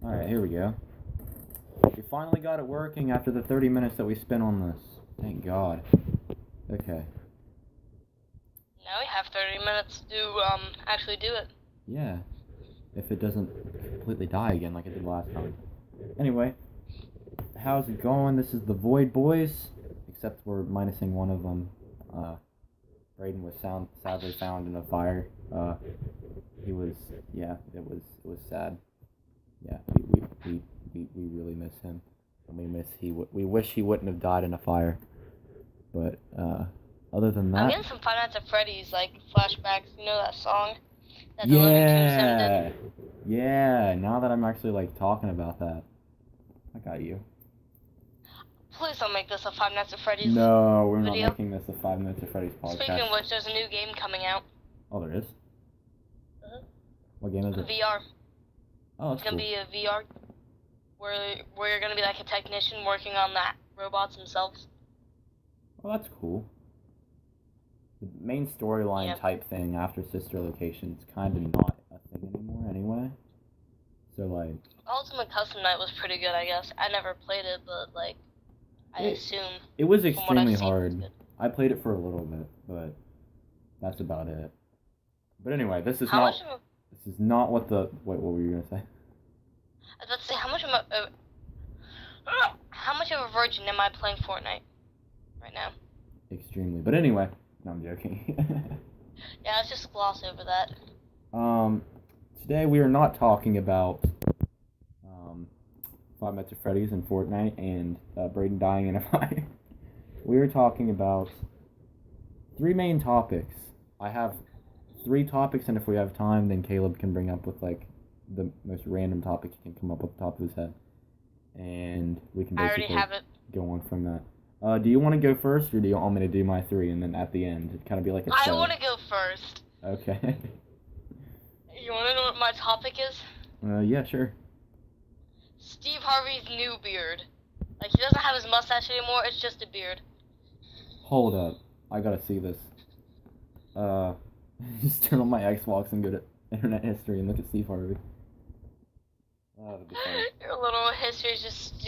Alright, here we go. We finally got it working after the 30 minutes that we spent on this. Thank God. Okay. Now we have 30 minutes to actually do it. Yeah. If it doesn't completely die again like it did last time. Anyway, how's it going? This is the Void Boys. Except we're minusing one of them. Braden was sadly found in a fire. It was sad. Yeah, we really miss him. And we wish he wouldn't have died in a fire. But other than that, I'm getting some Five Nights at Freddy's like flashbacks. You know that song that the Looney Tunes did? Yeah. Now that I'm actually like talking about that, I got you. Please don't make this a Five Nights at Freddy's No, we're video. not making this a Five Nights at Freddy's podcast. Speaking of which, there's a new game coming out. Oh, there is? What game is it? VR. Oh, that's It's gonna be a VR where you're gonna be like a technician working on that robots themselves. Oh, that's cool. The main storyline type thing after Sister Location is kind of not a thing anymore anyway. So, like... Ultimate Custom Night was pretty good, I guess. I never played it, but, like, I assume... It was extremely hard. I played it for a little bit, but that's about it. But anyway, this is not what the... Wait, what were you going to say? I was about to say, how much of a virgin am I playing Fortnite right now? Extremely. But anyway, no, I'm joking. Yeah, let's just gloss over that. Today we are not talking about Five Nights at Freddy's and Fortnite and Braden dying in a fire. We are talking about three main topics. I have 3 topics, and if we have time, then Caleb can bring up with like the most random topic he can come up with the top of his head, and we can basically go on from that. Do you want to go first, or do you want me to do my 3, and then at the end it'd kind of be like a show? I want to go first. Okay. You want to know what my topic is? Yeah, sure. Steve Harvey's new beard. Like, he doesn't have his mustache anymore, it's just a beard. Hold up. I gotta see this. Just turn on my Xbox and go to Internet History and look at Steve Harvey. Oh, that'd be fun. Your little history is just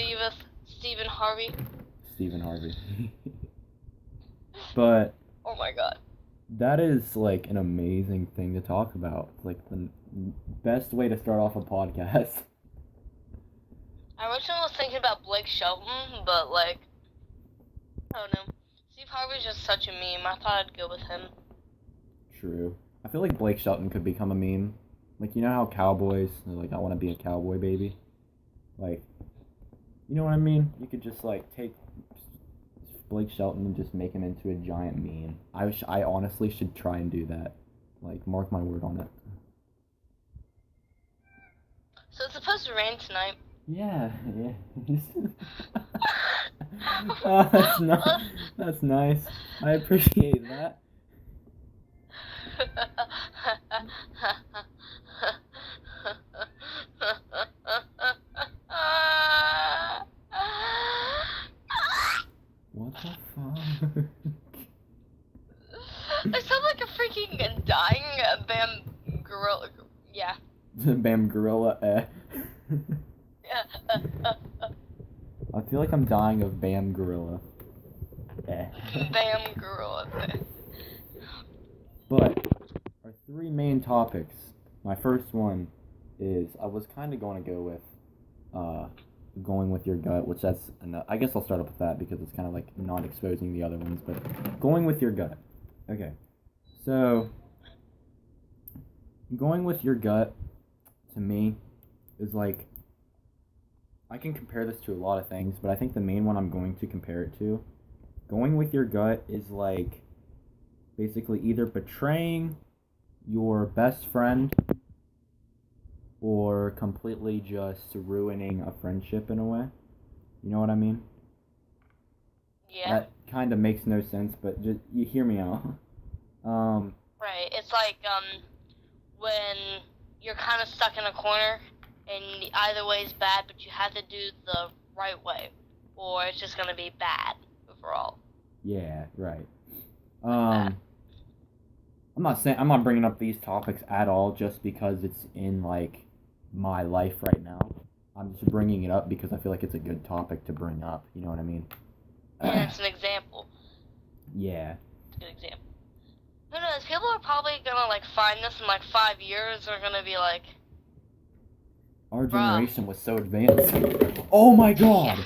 Stephen Harvey. Stephen Harvey. But... Oh my god. That is, like, an amazing thing to talk about. It's, like, the best way to start off a podcast. I originally was thinking about Blake Shelton, but, like, I don't know. Steve Harvey's just such a meme. I thought I'd go with him. True. I feel like Blake Shelton could become a meme. Like, you know how cowboys, they're like, I want to be a cowboy baby? Like, you know what I mean? You could just, like, take Blake Shelton and just make him into a giant meme. I honestly should try and do that. Like, mark my word on it. So it's supposed to rain tonight. Yeah. That's nice. I appreciate that. What the fuck? I sound like a freaking dying Bam gorilla. Yeah. Bam gorilla, I feel like I'm dying of Bam gorilla. Bam gorilla. But our 3 main topics. My first one is I was kind of going to go with going with your gut, which that's I guess I'll start up with that because it's kind of like not exposing the other ones, but going with your gut. Okay. So going with your gut to me is like, I can compare this to a lot of things, but I think the main one I'm going to compare it to, going with your gut is like basically either betraying your best friend or completely just ruining a friendship in a way. You know what I mean? Yeah. That kind of makes no sense, but just you hear me out. Right. It's like when you're kind of stuck in a corner and either way is bad, but you have to do the right way, or it's just gonna be bad overall. Yeah. Right. I'm not bringing up these topics at all just because it's in like my life right now. I'm just bringing it up because I feel like it's a good topic to bring up. You know what I mean? And it's an example. Yeah. It's a good example. Who knows? People are probably gonna like find this in like 5 years. They're gonna be like, our generation was so advanced. Oh my god!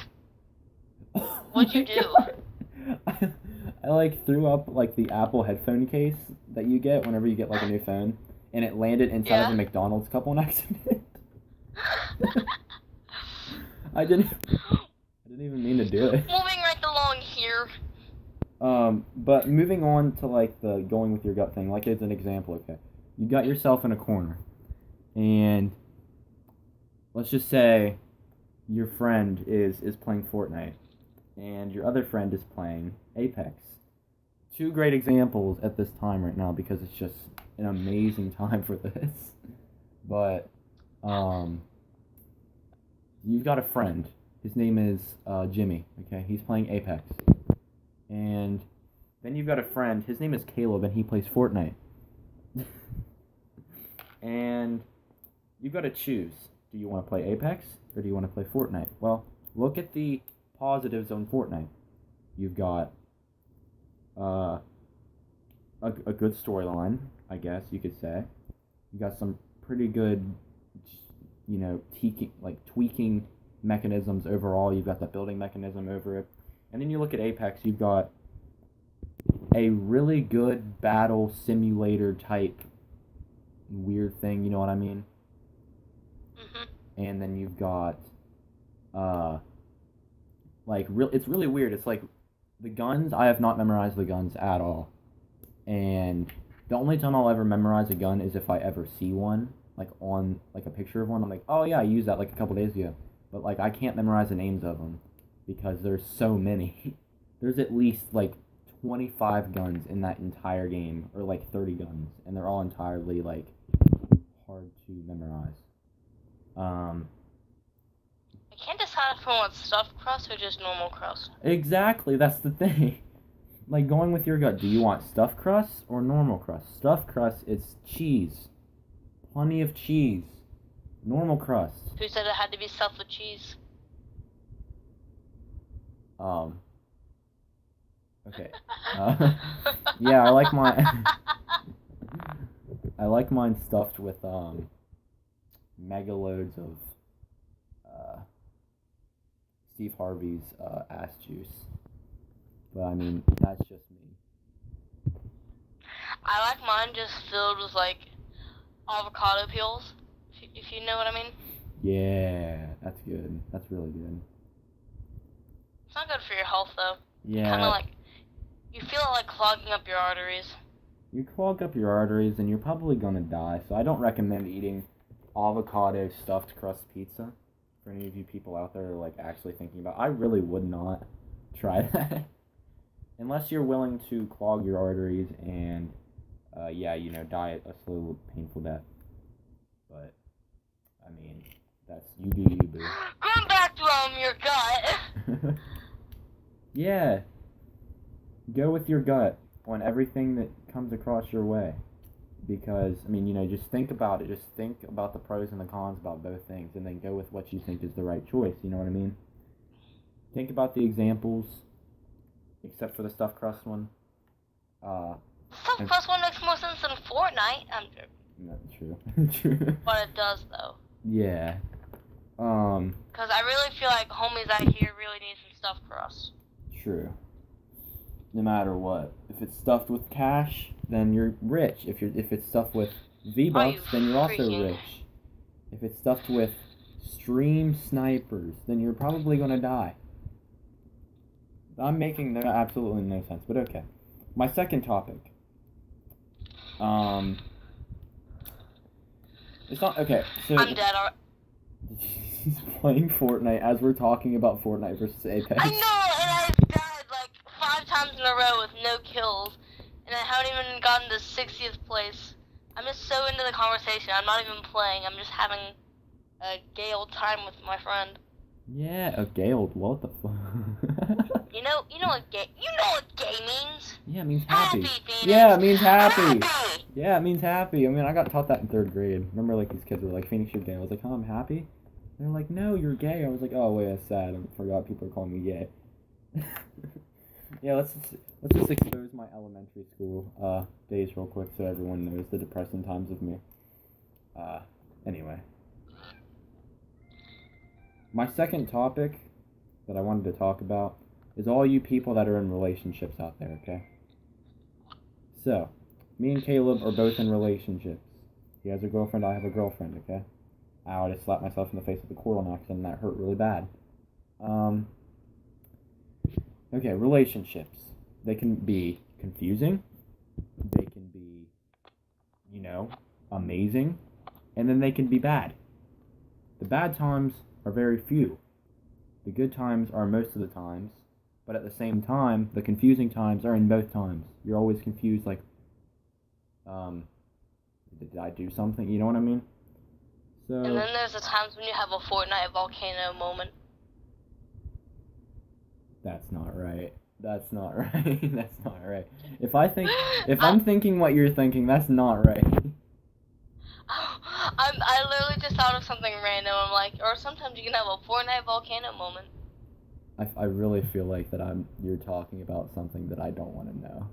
Yeah. What'd you do? I like threw up like the Apple headphone case that you get whenever you get like a new phone, and it landed inside of a McDonald's cup on accident. I didn't even mean to do it. Moving right along here. But moving on to like the going with your gut thing, like as an example, okay, you got yourself in a corner, and let's just say your friend is playing Fortnite, and your other friend is playing Apex. Two great examples at this time right now because it's just an amazing time for this. But you've got a friend. His name is Jimmy. Okay, he's playing Apex, and then you've got a friend. His name is Caleb, and he plays Fortnite. And you've got to choose. Do you want to play Apex or do you want to play Fortnite? Well, look at the positives on Fortnite. You've got a good storyline, I guess you could say. You got some pretty good, tweaking mechanisms overall. You've got that building mechanism over it. And then you look at Apex, you've got a really good battle simulator type weird thing, you know what I mean? And then you've got it's really weird. It's like the guns, I have not memorized the guns at all. And the only time I'll ever memorize a gun is if I ever see one, like on like a picture of one. I'm like, oh yeah, I used that like a couple days ago. But like I can't memorize the names of them because there's so many. There's at least like 25 guns in that entire game, or like 30 guns, and they're all entirely like hard to memorize. I can't decide if I want stuffed crust or just normal crust. Exactly, that's the thing. Like going with your gut, do you want stuffed crust or normal crust? Stuffed crust, it's cheese. Plenty of cheese. Normal crust. Who said it had to be stuffed with cheese? Okay. Yeah, I like mine. I like mine stuffed with mega loads of Steve Harvey's ass juice. But I mean, that's just me. I like mine just filled with like avocado peels, if you know what I mean. Yeah, that's good. That's really good. It's not good for your health though. Yeah. Kind of like, you feel it like clogging up your arteries. You clog up your arteries and you're probably gonna die, so I don't recommend eating avocado stuffed crust pizza. For any of you people out there like actually thinking about, I really would not try that. Unless you're willing to clog your arteries and, die a slow, painful death. But, I mean, that's you do you, boo. Going back to your gut. Yeah. Go with your gut on everything that comes across your way. Because, I mean, just think about it. Just think about the pros and the cons about both things, and then go with what you think is the right choice. You know what I mean? Think about the examples, except for the stuffed crust one. Stuffed crust one makes more sense than Fortnite. I'm joking. Not true. True. But it does, though. Yeah. Because I really feel like homies out here really need some stuffed crust. True. No matter what. If it's stuffed with cash, then you're rich. If it's stuffed with V-Bucks, then you're also rich. If it's stuffed with stream snipers, then you're probably gonna die. I'm making absolutely no sense, but okay. My second topic. It's not okay. So I'm dead. He's playing Fortnite as we're talking about Fortnite versus Apex. I know, and I've died like 5 times in a row with no kills, and I haven't even gotten to 60th place. I'm just so into the conversation. I'm not even playing. I'm just having a gay old time with my friend. Yeah, a gay old what the fuck? You know what gay means? Yeah, it means happy. Phoenix. Yeah, it means happy. Happy. Yeah, it means happy. I mean, I got taught that in 3rd grade. Remember, like, these kids were like, Phoenix, you're gay. I was like, oh, I'm happy? They're like, no, you're gay. I was like, oh wait, that's sad. I forgot people are calling me gay. Yeah, let's just expose my elementary school days real quick so everyone knows the depressing times of me. Anyway, my second topic that I wanted to talk about is all you people that are in relationships out there. Okay, so me and Caleb are both in relationships. He has a girlfriend. I have a girlfriend. Okay. Ow, I just slapped myself in the face with a cord on accident, and that hurt really bad. Okay, relationships. They can be confusing. They can be, amazing. And then they can be bad. The bad times are very few. The good times are most of the times. But at the same time, the confusing times are in both times. You're always confused, like, did I do something? You know what I mean? So. And then there's the times when you have a Fortnite volcano moment. That's not right. That's not right. That's not right. If I'm thinking what you're thinking, that's not right. I literally just thought of something random. I'm like, or sometimes you can have a Fortnite volcano moment. I really feel like you're talking about something that I don't want to know.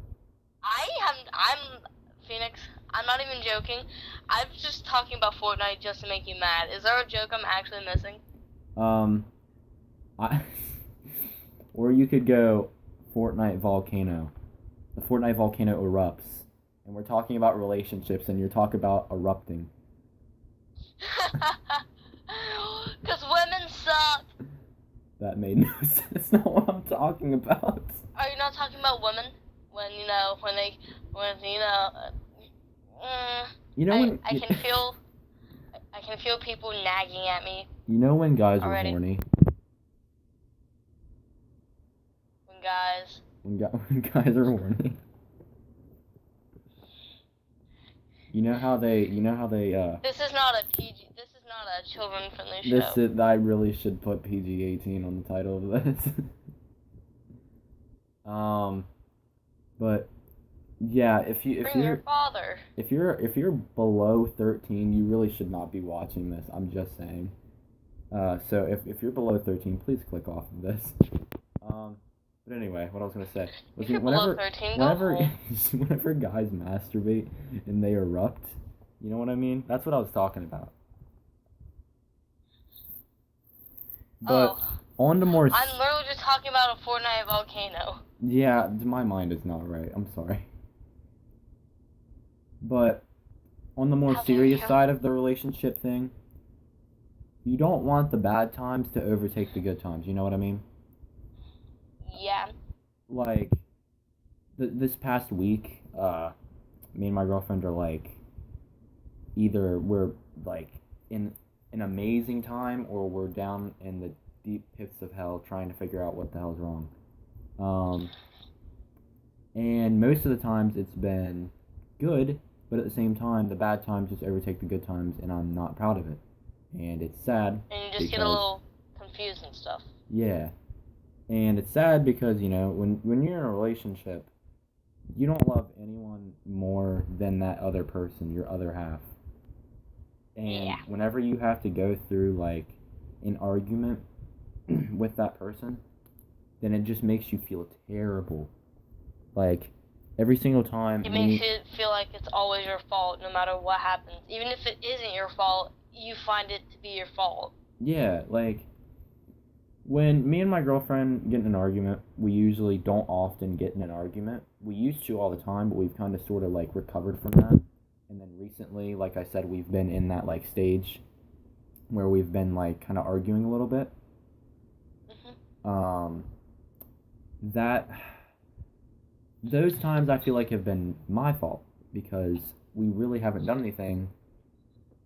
I'm Phoenix. I'm not even joking. I'm just talking about Fortnite just to make you mad. Is there a joke I'm actually missing? Or you could go Fortnite volcano. The Fortnite volcano erupts, and we're talking about relationships, and you're talking about erupting. Because women suck. That made no sense. That's not what I'm talking about. Are you not talking about women? When I can feel people nagging at me. You know when guys are horny? When guys are horny. You know how they This is not a children friendly show. I really should put PG-18 on the title of this. But yeah, if you're below 13, you really should not be watching this. I'm just saying. So if you're below 13, please click off of this. But anyway, what I was gonna say was whenever guys masturbate and they erupt, you know what I mean? That's what I was talking about. But on to more. I'm literally just talking about a Fortnite volcano. Yeah, my mind is not right. I'm sorry. But on the more serious side of the relationship thing, you don't want the bad times to overtake the good times. You know what I mean? Yeah. Like, this past week, me and my girlfriend are like, either we're like in an amazing time or we're down in the deep pits of hell trying to figure out what the hell's wrong. And most of the times it's been good, but at the same time, the bad times just overtake the good times, and I'm not proud of it. And it's sad. And you just get a little confused and stuff. Yeah. And it's sad because, when you're in a relationship, you don't love anyone more than that other person, your other half. And whenever you have to go through, like, an argument with that person, then it just makes you feel terrible. Like, every single time... It makes you feel like it's always your fault, no matter what happens. Even if it isn't your fault, you find it to be your fault. Yeah, like... When me and my girlfriend get in an argument, we usually don't often get in an argument. We used to all the time, but we've kind of sort of, like, recovered from that. And then recently, like I said, we've been in that, like, stage where we've been, like, kind of arguing a little bit. Mm-hmm. Those times I feel like have been my fault because we really haven't done anything,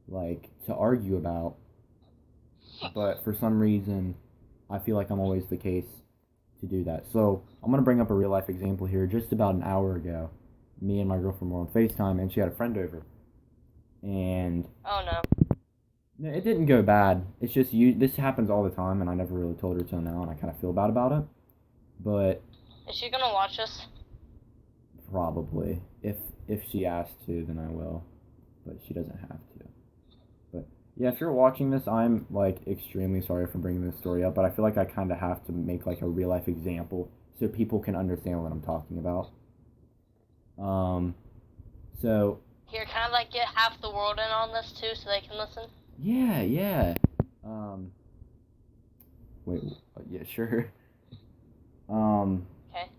like, to argue about. But for some reason, I feel like I'm always the case to do that. So I'm going to bring up a real life example here. Just about an hour ago, me and my girlfriend were on FaceTime, and she had a friend over. And... Oh, no. No, it didn't go bad. It's just, this happens all the time, and I never really told her till now, and I kind of feel bad about it. But... Is she going to watch us? Probably. If she asks to, then I will. But she doesn't have to. But, Yeah, if you're watching this, I'm like extremely sorry for bringing this story up, but I feel like I kind of have to make like a real life example so people can understand what I'm talking about. Um, so Here, can I like get half the world in on this too, so they can listen? yeah, yeah. Um, wait, yeah, sure. Um, Okay.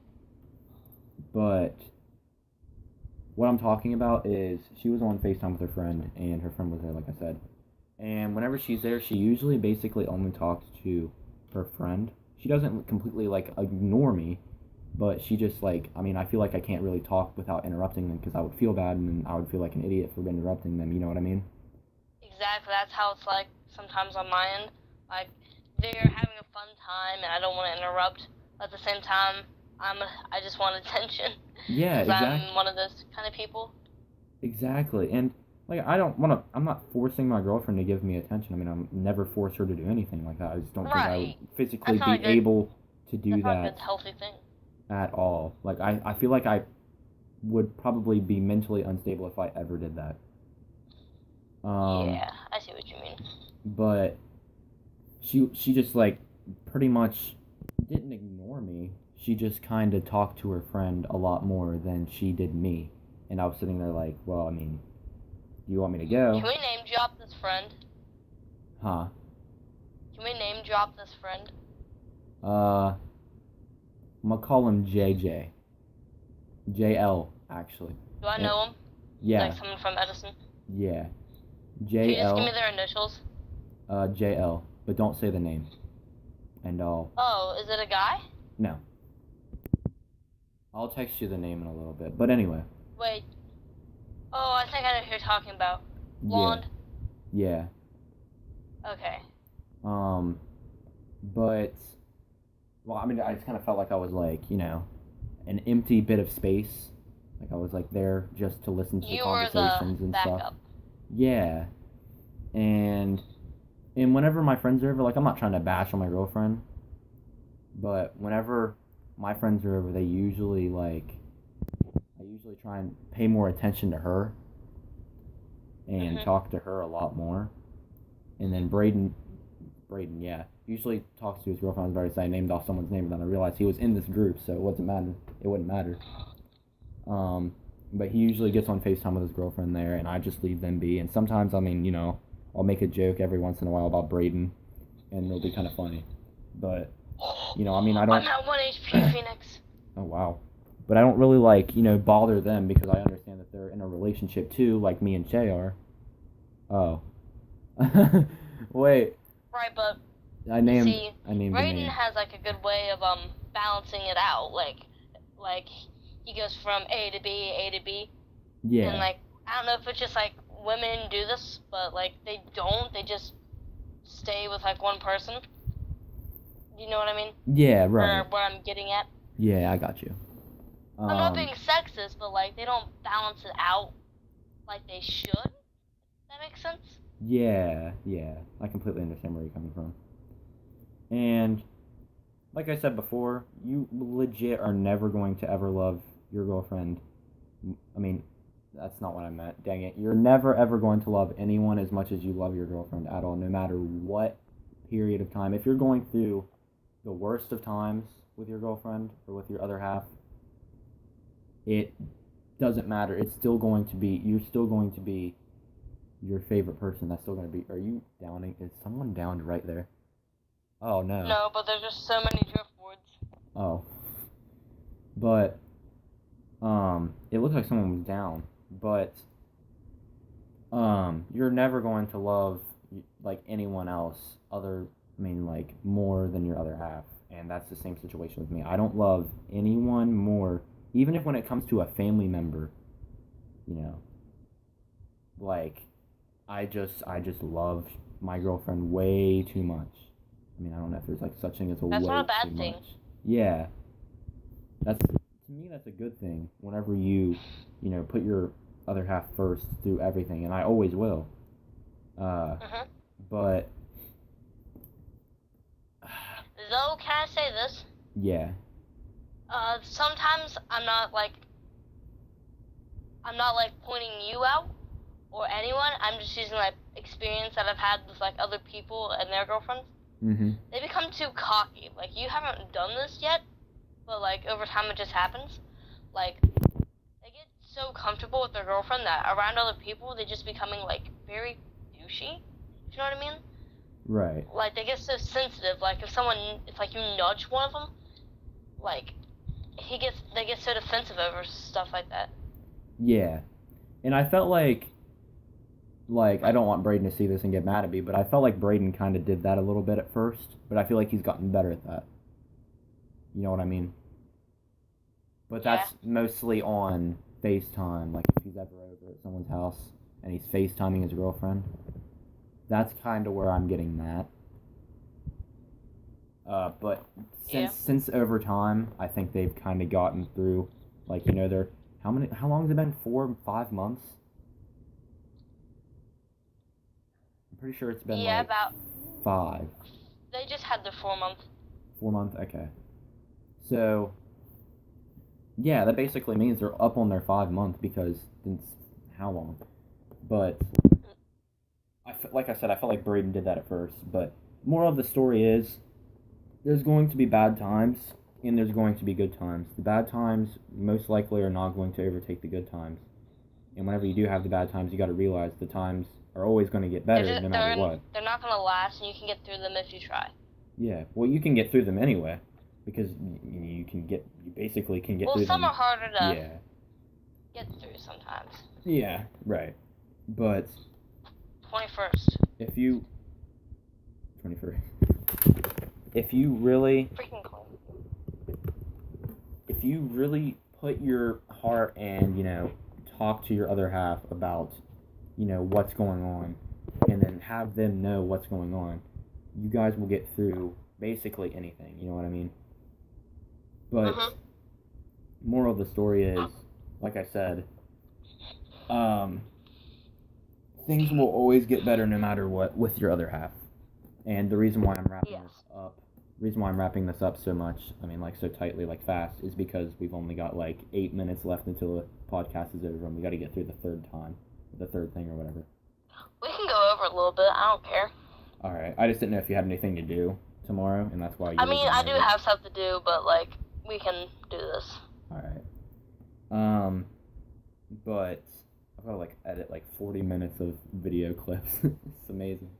but what I'm talking about is she was on FaceTime with her friend, and her friend was there, like I said. And whenever she's there, she usually basically only talks to her friend. She doesn't completely like ignore me, but she just like, I mean, I feel like I can't really talk without interrupting them because I would feel bad and then I would feel like an idiot for interrupting them. You know what I mean? Exactly. That's how it's like sometimes on my end. Like they're having a fun time, and I don't want to interrupt. But at the same time, I just want attention Yeah, because exactly. I'm one of those kind of people. Exactly. And like I don't want to I'm not forcing my girlfriend to give me attention. I mean, I'm never force her to do anything like that. I just don't think I would Right. physically That's not a be good. able to do That's not a that good healthy thing. at all. Like I feel like I would probably be mentally unstable if I ever did that. Yeah, I see what you mean. But she just like pretty much didn't ignore me. She just kind of talked to her friend a lot more than she did me. And I was sitting there like, well, I mean, do you want me to go? Can we name drop this friend? Huh? Can we name drop this friend? I'm gonna call him JJ. JL actually. Do I And, know him? yeah, Like someone from Edison? yeah. Can you just give me JL. their initials? JL. But don't say the name. And Oh, is it a guy? no. I'll text you the name in a little bit. But anyway. Wait. Oh, I think I know who you're talking about. Yeah. Blonde? Yeah. Okay. But well, I mean, I just kind of felt like I was like, an empty bit of space. Like I was like there just to listen to the You were the conversations and stuff. backup. Yeah. And whenever my friends are over, like I'm not trying to bash on my girlfriend, but whenever my friends are over, I usually try and pay more attention to her and talk to her a lot more. And then Braden, yeah, usually talks to his girlfriend. I was about to say I named off someone's name, but then I realized he was in this group, so it wasn't matter. It wouldn't matter. But he usually gets on FaceTime with his girlfriend there, and I just leave them be. And sometimes, I mean, I'll make a joke every once in a while about Braden, and it'll be kind of funny. But, I mean, I don't. I'm at 1 HP, Phoenix. Oh, wow. But I don't really, like, bother them because I understand that they're in a relationship too, like me and Shay are. Oh. Wait. Right, but I named the Raiden name. has like a good way of balancing it out. Like he goes from A to B, A to B. Yeah. And like I don't know if it's just like women do this, but like they don't. They just stay with like one person. You know what I mean? Yeah, right. Or what I'm getting at. Yeah, I got you. I'm not being sexist, but like they don't balance it out like they should. That makes sense? Yeah, yeah. I completely understand where you're coming from. And like I said before, you legit are never going to ever love your girlfriend. I mean, that's not what I meant. Dang it. You're never ever going to love anyone as much as you love your girlfriend at all, no matter what period of time. If you're going through the worst of times with your girlfriend or with your other half, it doesn't matter. You're still going to be your favorite person. That's still going to be. Are you downing? Is someone downed right there? Oh no. No, but there's just so many driftboards. Oh. But it looked like someone was down, but you're never going to love like anyone else like more than your other half, and that's the same situation with me. I don't love anyone more, even if when it comes to a family member, you know, like I just love my girlfriend way too much. I mean, I don't know if there's like such thing as a That's way not a bad too thing. much. Yeah, that's to me that's a good thing. Whenever put your other half first through everything, and I always will. But Though, can I say this? yeah, Sometimes I'm not like pointing you out or anyone. I'm just using like experience that I've had with like other people and their girlfriends, Mm-hmm. they become too cocky. Like, you haven't done this yet, but like over time it just happens. Like, they get so comfortable with their girlfriend that around other people they just becoming like very douchey. You know what I mean? Right. Like, they get so sensitive. Like, if like you nudge one of them, like they get so defensive over stuff like that. Yeah. And I felt like I don't want Braden to see this and get mad at me, but I felt like Braden kind of did that a little bit at first, but I feel like he's gotten better at that. You know what I mean? But that's mostly on FaceTime, like if he's ever over at someone's house and he's FaceTiming his girlfriend. That's kind of where I'm getting that. But since over time, I think they've kind of gotten through, like, you know, they're, how long has it been? 4, 5 months? I'm pretty sure it's been about 5. They just had their 4-month. 4 month, okay. So, yeah, that basically means they're up on their 5 month because it's how long? But like I said, I felt like Braden did that at first. But moral of the story is, there's going to be bad times and there's going to be good times. The bad times most likely are not going to overtake the good times. And whenever you do have the bad times, you got to realize the times are always going to get better no matter what. They're not going to last, and you can get through them if you try. Yeah, well, you can get through them anyway, because you basically can get through them. Well, some are harder to get through sometimes. Yeah, right. But 21st. If you really freaking cool. If you really put your heart and, you know, talk to your other half about, you know, what's going on, and then have them know what's going on, you guys will get through basically anything, you know what I mean? But moral of the story is, like I said, things will always get better no matter what with your other half. And the reason why I'm wrapping this up so much, I mean, like, so tightly, like, fast, is because we've only got like 8 minutes left until the podcast is over, and we got to get through the third thing or whatever. We can go over a little bit. I don't care. All right. I just didn't know if you had anything to do tomorrow, and that's why you. I mean, I do have stuff to do, but like, we can do this. All right. But I've got to like edit like 40 minutes of video clips. It's amazing.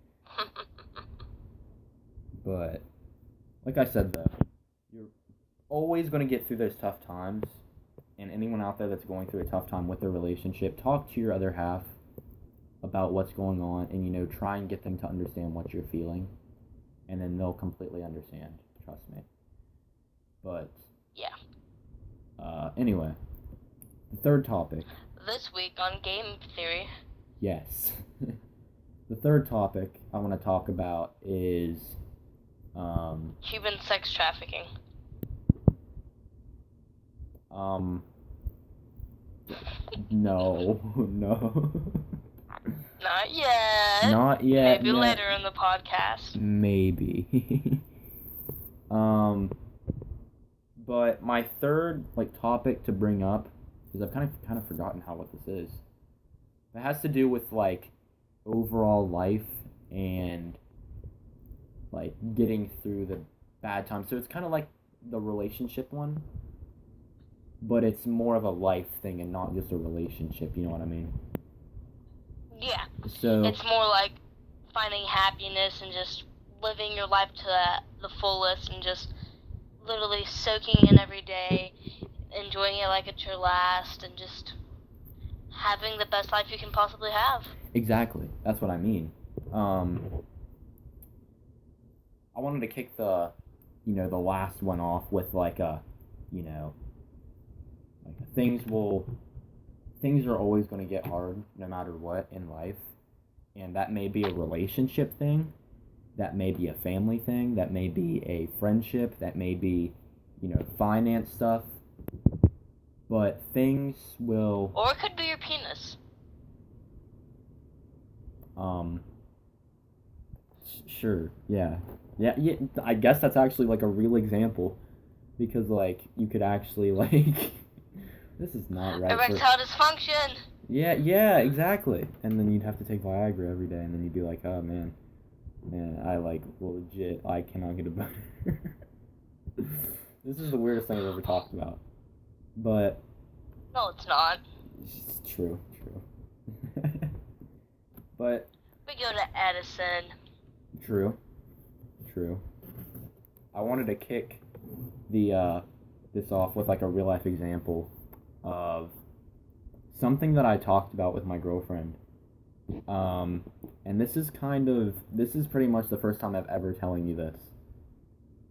But like I said, though, you're always going to get through those tough times. And anyone out there that's going through a tough time with their relationship, talk to your other half about what's going on, and, you know, try and get them to understand what you're feeling, and then they'll completely understand. Trust me. But anyway, the third topic. This week on Game Theory. Yes. The third topic I want to talk about is human sex trafficking. No. Not yet. Not yet. Maybe later in the podcast. Maybe. But my third topic to bring up, because I've kind of forgotten what this is. It has to do with overall life and getting through the bad times. So it's kind of like the relationship one, but it's more of a life thing and not just a relationship. You know what I mean? Yeah. So it's more like finding happiness and just living your life to the fullest and just literally soaking in every day, enjoying it like it's your last, and just having the best life you can possibly have. Exactly. That's what I mean. I wanted to kick the last one off with things are always going to get hard no matter what in life, and that may be a relationship thing, that may be a family thing, that may be a friendship, that may be finance stuff, but things will, or it could be your penis. Sure, yeah, I guess that's actually a real example, because you could actually this is not right. Erectile dysfunction. Yeah, exactly. And then you'd have to take Viagra every day, and then you'd be like, oh man, I like legit, I cannot get a boner. This is the weirdest thing I've ever talked about, but No, it's not. it's true. But We go to Edison. true. I wanted to kick the this off with like a real life example of something that I talked about with my girlfriend. And this is pretty much the first time I've ever telling you this.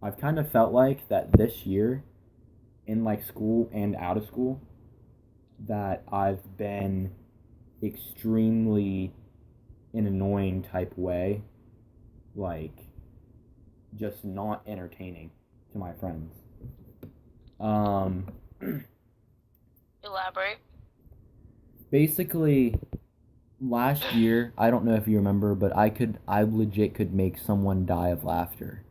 I've kind of felt like that this year, in like school and out of school, that I've been extremely an annoying type way, like just not entertaining to my friends. Um, Elaborate. Basically, last year, I don't know if you remember, but I legit could make someone die of laughter.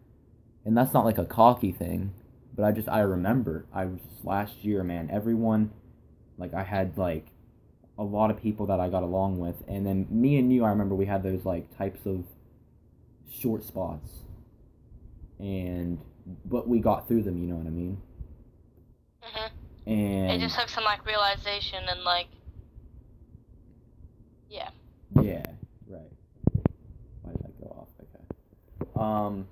And that's not like a cocky thing, but I remember, I was just last year, man, everyone, like, I had, like, a lot of people that I got along with, and then me and you, I remember we had those, like, types of short spots, but we got through them, you know what I mean? It And, just took some, like, realization and, like, yeah. yeah, right. Why did I go off? Okay.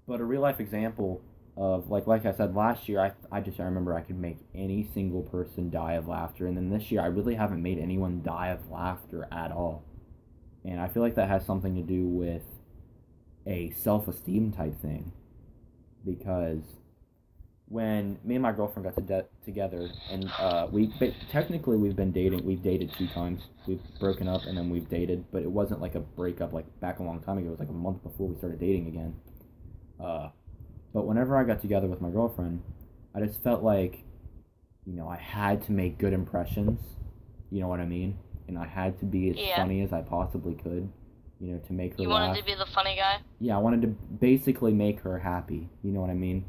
But a real life example of like I said last year, I remember I could make any single person die of laughter, and then this year I really haven't made anyone die of laughter at all, and I feel like that has something to do with a self-esteem type thing, because when me and my girlfriend got together, and technically we've dated 2 times, we've broken up and then we've dated, but it wasn't like a breakup like back a long time ago. It was like a month before we started dating again. But whenever I got together with my girlfriend, I just felt like, I had to make good impressions. You know what I mean? And I had to be as funny as I possibly could, to make her You laugh. wanted to be the funny guy? Yeah, I wanted to basically make her happy. You know what I mean?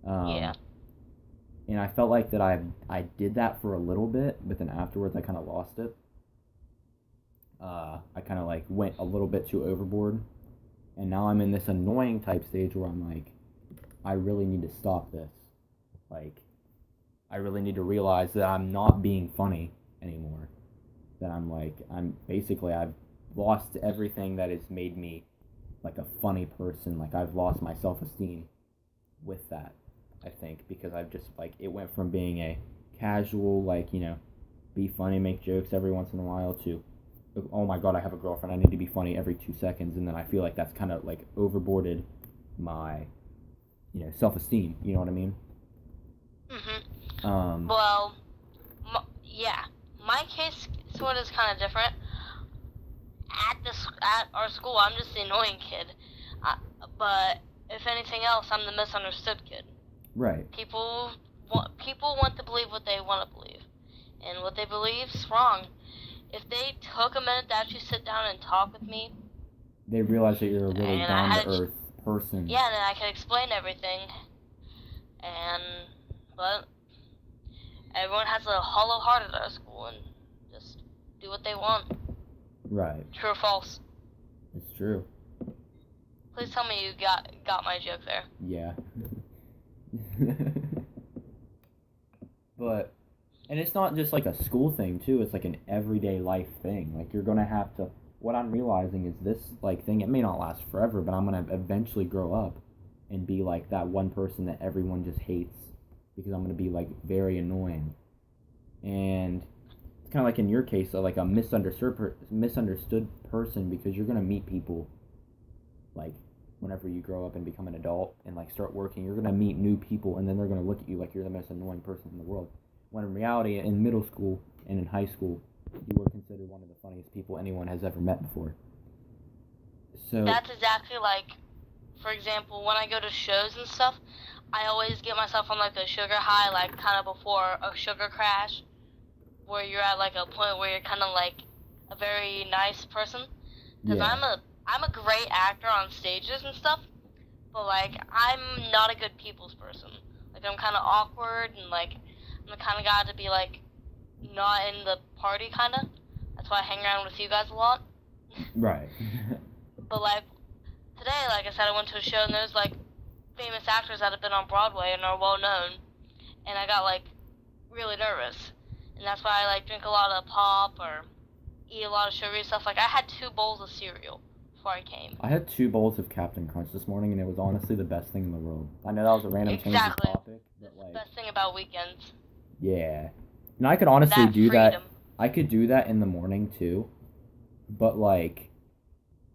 Yeah. And I felt like that I did that for a little bit, but then afterwards I kind of lost it. I kind of like went a little bit too overboard. And now I'm in this annoying type stage where I'm like, I really need to stop this. Like, I really need to realize that I'm not being funny anymore. That I've lost everything that has made me like a funny person. Like, I've lost my self-esteem with that, I think, because I've just, like, it went from being a casual, like, be funny, make jokes every once in a while to, oh my god, I have a girlfriend, I need to be funny every 2 seconds, and then I feel like that's kind of like overboarded my, self-esteem. You know what I mean? Well, yeah. My case sort of is kind of different. At our school, I'm just the annoying kid. But if anything else, I'm the misunderstood kid. Right. People want to believe what they want to believe, and what they believe's wrong. If they took a minute to actually sit down and talk with me, they realize that you're a really down-to-earth person. Yeah, and then I could explain everything. But everyone has a hollow heart at our school and just do what they want. Right. True or false? It's true. Please tell me you got my joke there. Yeah. But, and it's not just like a school thing too, it's like an everyday life thing. Like, you're gonna have to, what I'm realizing is this, like, thing, it may not last forever, but I'm gonna eventually grow up and be like that one person that everyone just hates, because I'm gonna be like very annoying. And it's kind of like in your case, like a misunderstood person, because you're gonna meet people, like, whenever you grow up and become an adult and like start working, you're gonna meet new people, and then they're gonna look at you like you're the most annoying person in the world. When in reality, in middle school and in high school, you were considered one of the funniest people anyone has ever met before. So that's exactly like, for example, when I go to shows and stuff, I always get myself on like a sugar high, like kind of before a sugar crash, where you're at like a point where you're kind of like a very nice person. Because I'm a great actor on stages and stuff, but like I'm not a good people's person. Like, I'm kind of awkward, and like I'm the kind of guy to be like, not in the party, kinda. That's why I hang around with you guys a lot. Right. But like today, like I said, I went to a show and there's like famous actors that have been on Broadway and are well known, and I got like really nervous, and that's why I like drink a lot of pop or eat a lot of sugary stuff. Like I had 2 bowls of cereal before I came. I had 2 bowls of Captain Crunch this morning, and it was honestly the best thing in the world. I know that was a random change of topic, but like, Best thing about weekends. yeah, and I could honestly do freedom. that. I could do that in the morning too, but like,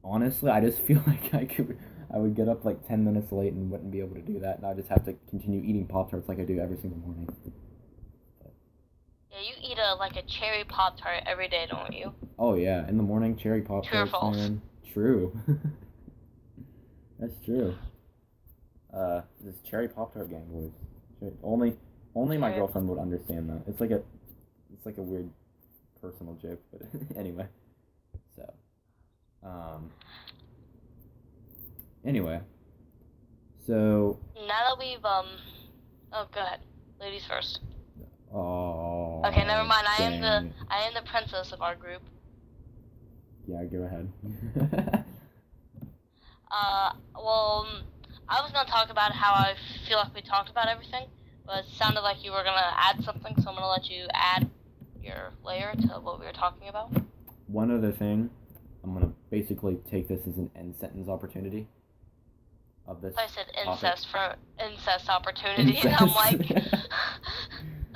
honestly, I just feel like I would get up like 10 minutes late and wouldn't be able to do that, and I just have to continue eating Pop Tarts like I do every single morning. Yeah, you eat like a cherry Pop Tart every day, don't you? Oh yeah, in the morning, cherry Pop True or Tarts, false? man. True. That's true. This cherry Pop Tart gang, boys. Only my girlfriend would understand that. It's like a weird personal joke, but anyway. So, anyway. So. Now that we've oh, go ahead, ladies first. Oh. Okay, never mind. I dang. am the princess of our group. Yeah, go ahead. Well, I was gonna talk about how I feel like we talked about everything, but it sounded like you were gonna add something, so I'm gonna let you add your layer to what we were talking about. One other thing, I'm gonna basically take this as an end sentence opportunity of this. I said topic. incest for incest opportunity, Incest. and I'm like,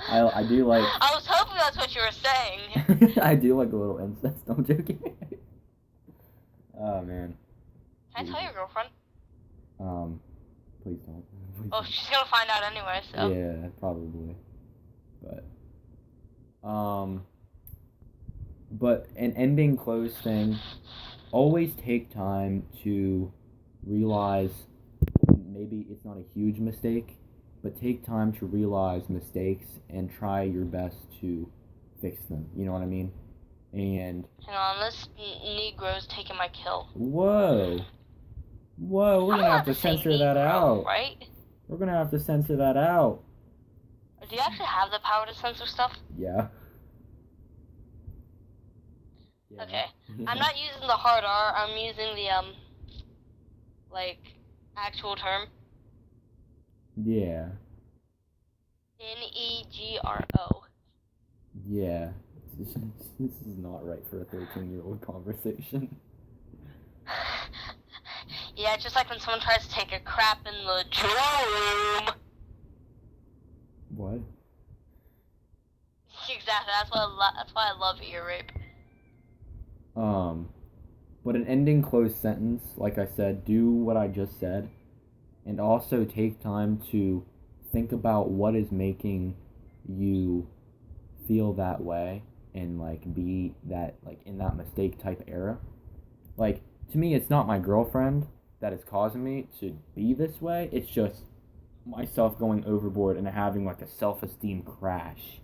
I do like. I was hoping that's what you were saying. I do like a little incest. I'm joking. Oh man. Can I tell your girlfriend? Please don't. Please Well, don't. she's gonna find out anyway, so. Yeah, probably. But an ending close thing. Always take time to realize maybe it's not a huge mistake, but take time to realize mistakes and try your best to fix them. You know what I mean? And hang on, this Negro's taking my kill. Whoa, we're gonna have to censor that out. Right? We're gonna have to censor that out. Do you actually have the power to censor stuff? Yeah. Okay. I'm not using the hard R, I'm using the, like, actual term. Yeah. Negro. Yeah. This is not right for a 13-year-old conversation. Yeah, it's just like when someone tries to take a crap in the drawer room. What? Exactly, that's why I love ear rape. But an ending close sentence, like I said, do what I just said, and also take time to think about what is making you feel that way and like be that like in that mistake type era. Like to me, it's not my girlfriend that is causing me to be this way. It's just myself going overboard and having like a self-esteem crash.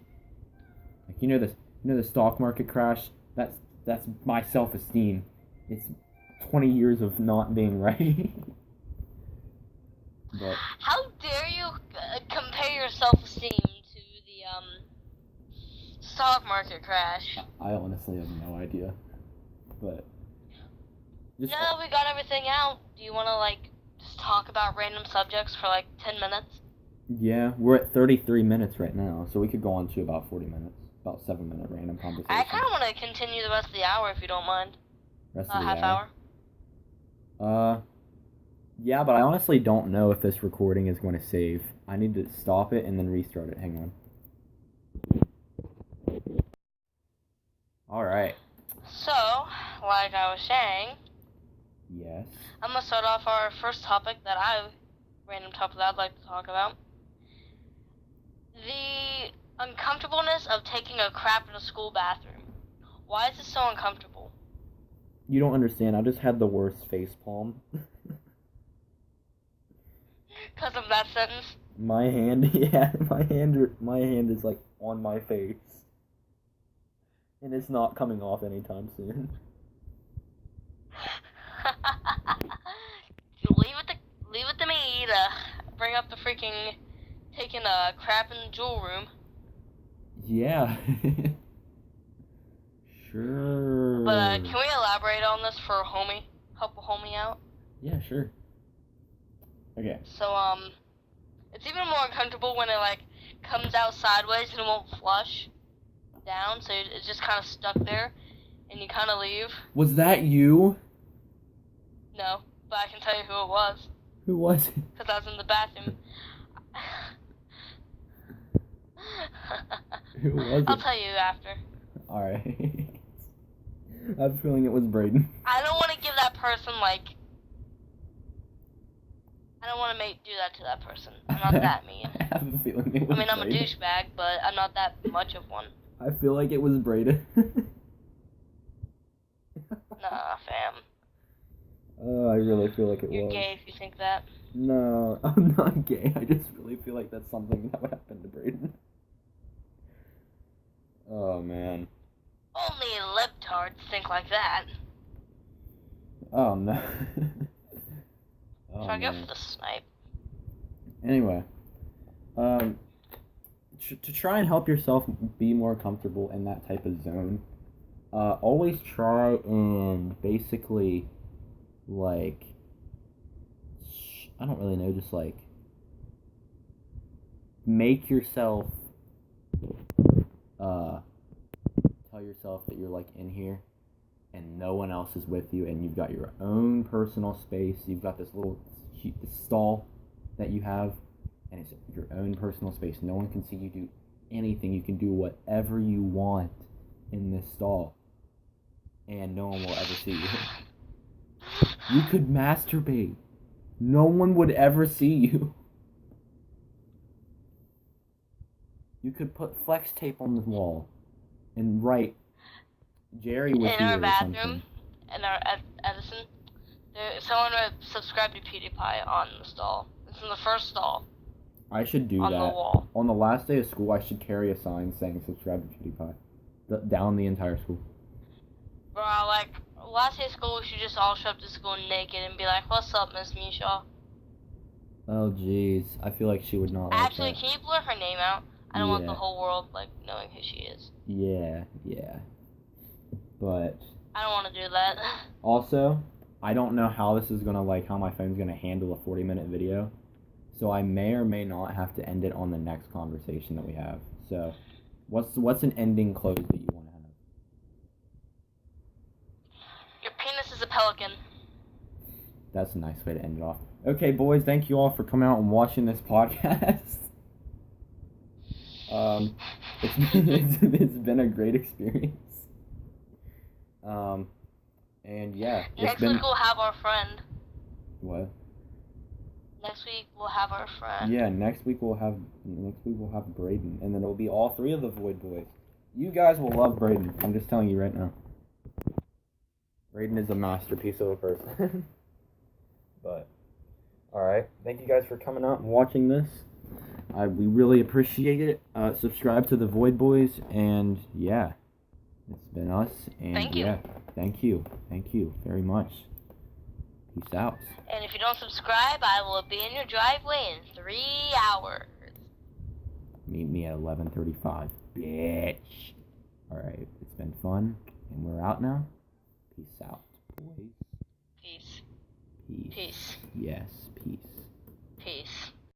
Like the stock market crash. That's my self-esteem. It's 20 years of not being right. But how dare you compare your self-esteem to the stock market crash? I honestly have no idea. But now that we got everything out, do you want to like just talk about random subjects for like 10 minutes? Yeah, we're at 33 minutes right now, so we could go on to about 40 minutes. About 7-minute random conversation. I kind of want to continue the rest of the hour if you don't mind. Rest of the half hour? Yeah, but I honestly don't know if this recording is going to save. I need to stop it and then restart it. Hang on. Alright. So, like I was saying... Yes? I'm going to start off our first topic random topic that I'd like to talk about. The uncomfortableness of taking a crap in a school bathroom. Why is this so uncomfortable? You don't understand. I just had the worst face palm. Because of that sentence? My hand, yeah, my hand is like on my face. And it's not coming off anytime soon. Leave it to me to bring up the freaking taking a crap in the jewel room. Yeah. Sure. But can we elaborate on this for homie? Help a homie out? Yeah, sure. Okay. So, it's even more uncomfortable when it, like, comes out sideways and it won't flush down, so it's just kind of stuck there, and you kind of leave. Was that you? No, but I can tell you who it was. Who was it? Because I was in the bathroom. Who was it? I'll tell you after. Alright. I have a feeling it was Braden. I don't want to give that person, like... I don't want to do that to that person. I'm not that mean. I have a feeling it was I'm a Braden. douchebag, but I'm not that much of one. I feel like it was Braden. Nah, fam. Oh, I really feel like it You're was. gay if you think that. No, I'm not gay. I just really feel like that's something that would happen to Braden. Oh, man. Only libtards think like that. Oh, no. Should I go for the snipe? Anyway, to try and help yourself be more comfortable in that type of zone, always try and basically, like, I don't really know, just like, make yourself, tell yourself that you're, like, in here, and no one else is with you, and you've got your own personal space. You've got this little stall that you have, and it's your own personal space. No one can see you do anything. You can do whatever you want in this stall, and no one will ever see you. You could masturbate. No one would ever see you. You could put flex tape on the wall and write Jerry was in here our or bathroom, something. in our Edison, someone would subscribe to PewDiePie on the stall. It's in the first stall. I should do on that. On the wall. On the last day of school, I should carry a sign saying subscribe to PewDiePie. Down the entire school. Bro, like, last day of school, we should just all show up to school naked and be like, what's up, Miss Misha? Oh, jeez. I feel like she would not like Actually, that. can you blur her name out? I don't want the whole world, like, knowing who she is. Yeah. But... I don't want to do that. Also, I don't know how this is gonna, like, how my phone's gonna handle a 40-minute video. So I may or may not have to end it on the next conversation that we have. So, what's an ending close that you want to have? Your penis is a pelican. That's a nice way to end it off. Okay, boys, thank you all for coming out and watching this podcast. It's been a great experience. And yeah. Next week we'll have our friend. What? Next week we'll have our friend. Yeah, next week we'll have Braden, and then it'll be all three of the Void Boys. You guys will love Braden. I'm just telling you right now. Braden is a masterpiece of a person. But alright, thank you guys for coming out and watching this. We really appreciate it. Subscribe to the Void Boys, and yeah, it's been us. And thank you. Yeah, thank you very much. Peace out. And if you don't subscribe, I will be in your driveway in 3 hours. Meet me at 11:35, bitch. Alright, it's been fun, and we're out now. Peace out, boys. Peace. Peace. Peace. Yes, peace. Peace.